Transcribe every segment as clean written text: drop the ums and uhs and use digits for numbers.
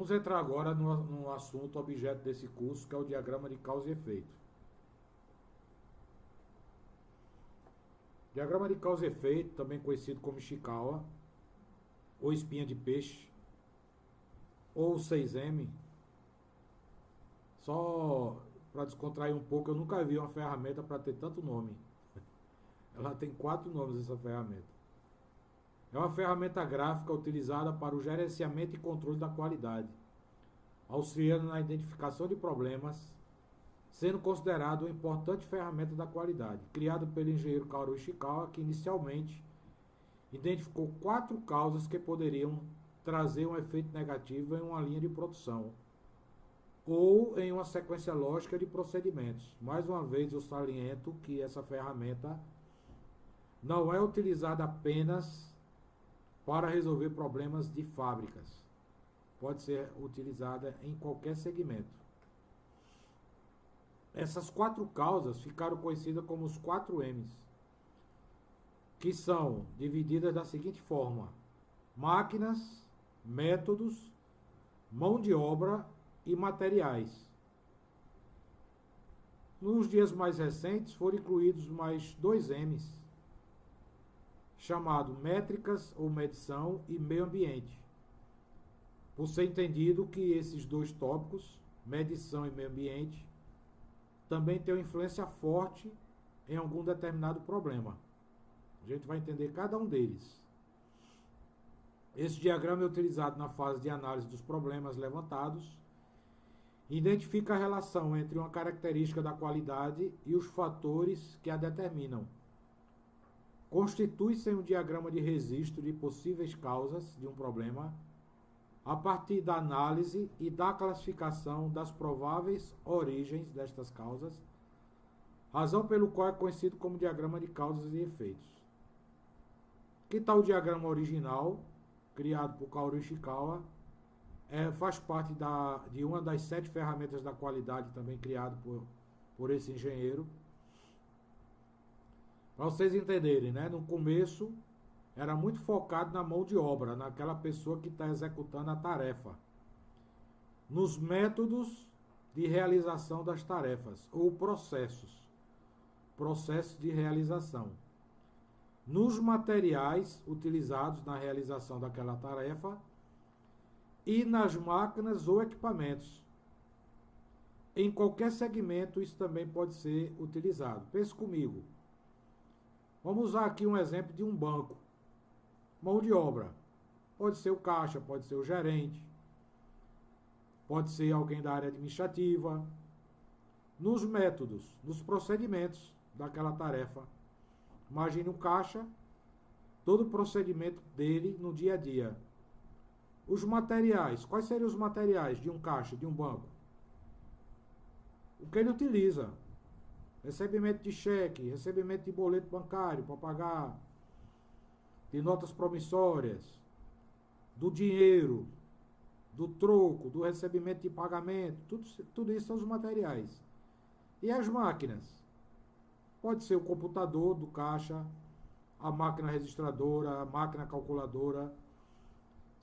Vamos entrar agora no assunto objeto desse curso, que é o diagrama de causa e efeito. Diagrama de causa e efeito, também conhecido como Ishikawa, ou espinha de peixe, ou 6M. Só para descontrair um pouco, eu nunca vi uma ferramenta para ter tanto nome. Ela tem 4 nomes, essa ferramenta. É uma ferramenta gráfica utilizada para o gerenciamento e controle da qualidade, auxiliando na identificação de problemas, sendo considerado uma importante ferramenta da qualidade, criado pelo engenheiro Kaoru Ishikawa, que inicialmente identificou 4 causas que poderiam trazer um efeito negativo em uma linha de produção ou em uma sequência lógica de procedimentos. Mais uma vez, eu saliento que essa ferramenta não é utilizada apenas para resolver problemas de fábricas. Pode ser utilizada em qualquer segmento. Essas 4 causas ficaram conhecidas como os 4 M's, que são divididas da seguinte forma: máquinas, métodos, mão de obra e materiais. Nos dias mais recentes foram incluídos mais 2 M's, chamado métricas ou medição e meio ambiente, por ser entendido que esses 2 tópicos, medição e meio ambiente, também têm uma influência forte em algum determinado problema. A gente vai entender cada um deles. Esse diagrama é utilizado na fase de análise dos problemas levantados, identifica a relação entre uma característica da qualidade e os fatores que a determinam. Constitui-se um diagrama de registro de possíveis causas de um problema a partir da análise e da classificação das prováveis origens destas causas, razão pelo qual é conhecido como diagrama de causas e efeitos. Que tal o diagrama original, criado por Kaoru Ishikawa, faz parte de uma das 7 ferramentas da qualidade, também criado por esse engenheiro. Para vocês entenderem, né? No começo era muito focado na mão de obra, naquela pessoa que está executando a tarefa, nos métodos de realização das tarefas, ou processos de realização, nos materiais utilizados na realização daquela tarefa e nas máquinas ou equipamentos. Em qualquer segmento isso também pode ser utilizado. Pense comigo. Vamos usar aqui um exemplo de um banco. Mão de obra. Pode ser o caixa, pode ser o gerente, pode ser alguém da área administrativa. Nos métodos, nos procedimentos daquela tarefa. Imagine um caixa, todo o procedimento dele no dia a dia. Os materiais. Quais seriam os materiais de um caixa, de um banco? O que ele utiliza? Recebimento de cheque, recebimento de boleto bancário para pagar, de notas promissórias, do dinheiro, do troco, do recebimento de pagamento, tudo isso são os materiais. E as máquinas? Pode ser o computador do caixa, a máquina registradora, a máquina calculadora.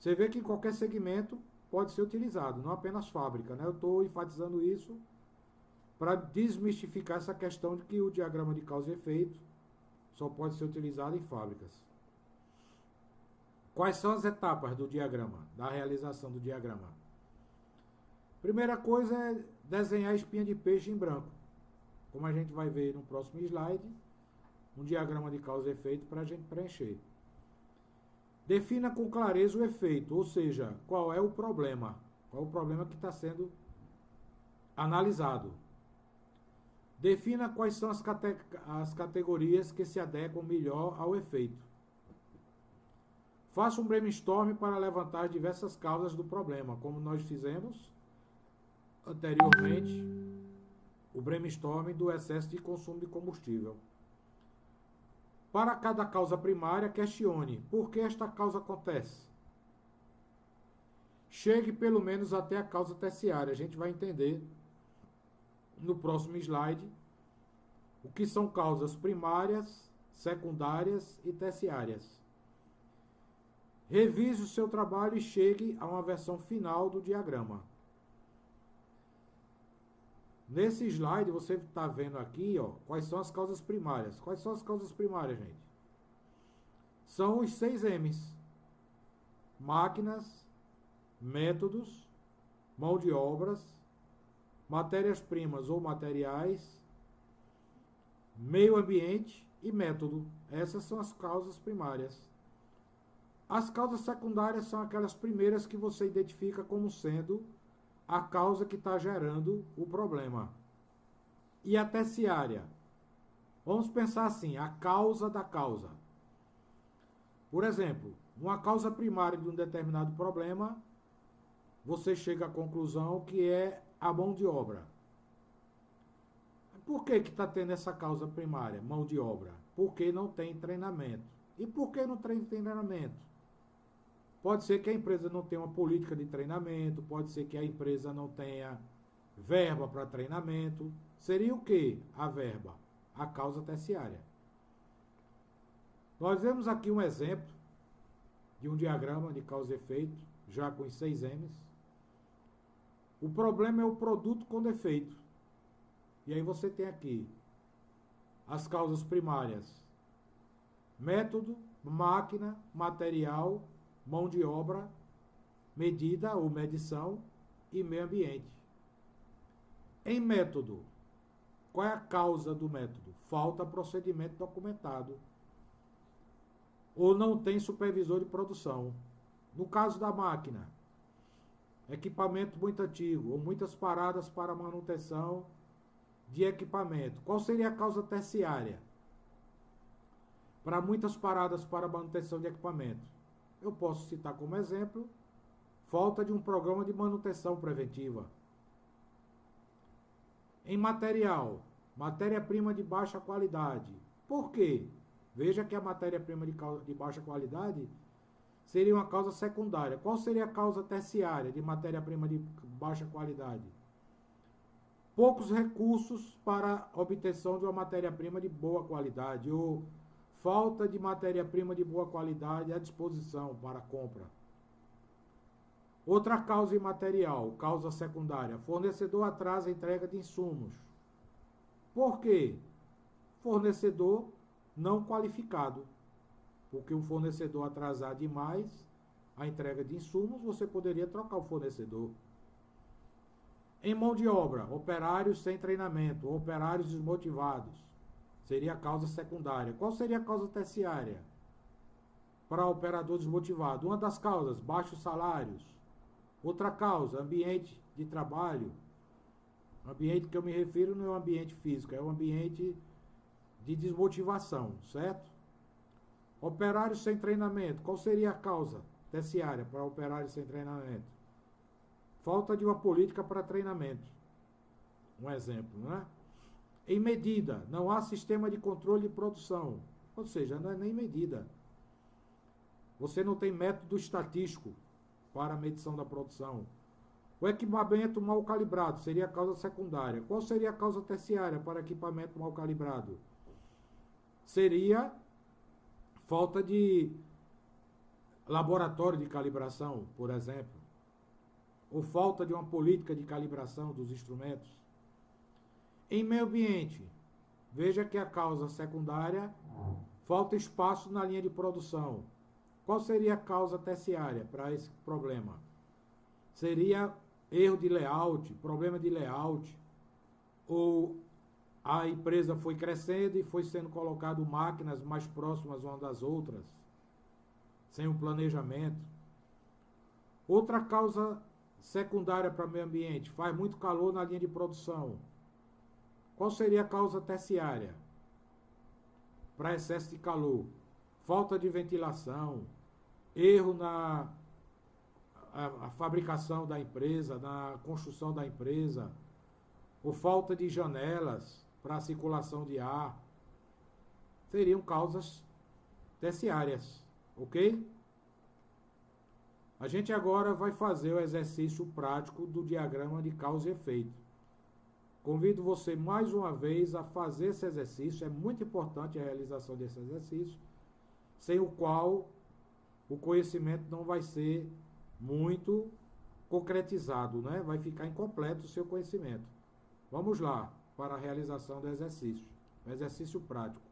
Você vê que em qualquer segmento pode ser utilizado, não apenas fábrica, né? Eu estou enfatizando isso para desmistificar essa questão de que o diagrama de causa e efeito só pode ser utilizado em fábricas. Quais são as etapas do diagrama, da realização do diagrama? Primeira coisa é desenhar a espinha de peixe em branco. Como a gente vai ver no próximo slide, um diagrama de causa e efeito para a gente preencher. Defina com clareza o efeito, ou seja, qual é o problema que está sendo analisado. Defina quais são as categorias que se adequam melhor ao efeito. Faça um brainstorm para levantar diversas causas do problema, como nós fizemos anteriormente, o brainstorm do excesso de consumo de combustível. Para cada causa primária, questione por que esta causa acontece. Chegue pelo menos até a causa terciária. A gente vai entender no próximo slide o que são causas primárias, secundárias e terciárias. Revise o seu trabalho e chegue a uma versão final do diagrama. Nesse slide você está vendo aqui, ó, quais são as causas primárias. Quais são as causas primárias, gente? São os 6 M's. Máquinas, métodos, mão de obras, matérias-primas ou materiais, meio ambiente e método. Essas são as causas primárias. As causas secundárias são aquelas primeiras que você identifica como sendo a causa que está gerando o problema. E a terciária? Vamos pensar assim, a causa da causa. Por exemplo, uma causa primária de um determinado problema, você chega à conclusão que é a mão de obra. Por que está tendo essa causa primária, mão de obra? Porque não tem treinamento. E por que não tem treinamento? Pode ser que a empresa não tenha uma política de treinamento, pode ser que a empresa não tenha verba para treinamento. Seria o que a verba? A causa terciária. Nós vemos aqui um exemplo de um diagrama de causa e efeito, já com os 6 M's. O problema é o produto com defeito. E aí você tem aqui as causas primárias: método, máquina, material, mão de obra, medida ou medição e meio ambiente. Em método, qual é a causa do método? Falta procedimento documentado. Ou não tem supervisor de produção. No caso da máquina, equipamento muito antigo, ou muitas paradas para manutenção de equipamento. Qual seria a causa terciária para muitas paradas para manutenção de equipamento? Eu posso citar como exemplo, falta de um programa de manutenção preventiva. Em material, matéria-prima de baixa qualidade. Por quê? Veja que a matéria-prima de baixa qualidade seria uma causa secundária. Qual seria a causa terciária de matéria-prima de baixa qualidade? Poucos recursos para obtenção de uma matéria-prima de boa qualidade, ou falta de matéria-prima de boa qualidade à disposição para compra. Outra causa imaterial, causa secundária, fornecedor atrasa a entrega de insumos. Por quê? Fornecedor não qualificado. Porque um fornecedor atrasar demais a entrega de insumos, você poderia trocar o fornecedor. Em mão de obra, operários sem treinamento, operários desmotivados. Seria a causa secundária. Qual seria a causa terciária? Para operador desmotivado. Uma das causas, baixos salários. Outra causa, ambiente de trabalho. O ambiente que eu me refiro não é um ambiente físico, é um ambiente de desmotivação, certo? Operários sem treinamento. Qual seria a causa terciária para operários sem treinamento? Falta de uma política para treinamento. Um exemplo, né? Em medida, não há sistema de controle de produção. Ou seja, não é nem medida. Você não tem método estatístico para a medição da produção. O equipamento mal calibrado seria a causa secundária. Qual seria a causa terciária para equipamento mal calibrado? Seria falta de laboratório de calibração, por exemplo. Ou falta de uma política de calibração dos instrumentos. Em meio ambiente, veja que a causa secundária, falta espaço na linha de produção. Qual seria a causa terciária para esse problema? Seria erro de layout, problema de layout, ou a empresa foi crescendo e foi sendo colocado máquinas mais próximas umas das outras, sem um planejamento. Outra causa secundária para o meio ambiente, faz muito calor na linha de produção. Qual seria a causa terciária para excesso de calor? Falta de ventilação, erro na a fabricação da empresa, na construção da empresa, ou falta de janelas para a circulação de ar. Seriam causas terciárias, ok? A gente agora vai fazer o exercício prático do diagrama de causa e efeito. Convido você mais uma vez a fazer esse exercício, é muito importante a realização desse exercício, sem o qual o conhecimento não vai ser muito concretizado, né? Vai ficar incompleto o seu conhecimento. Vamos lá para a realização do exercício. Um exercício prático.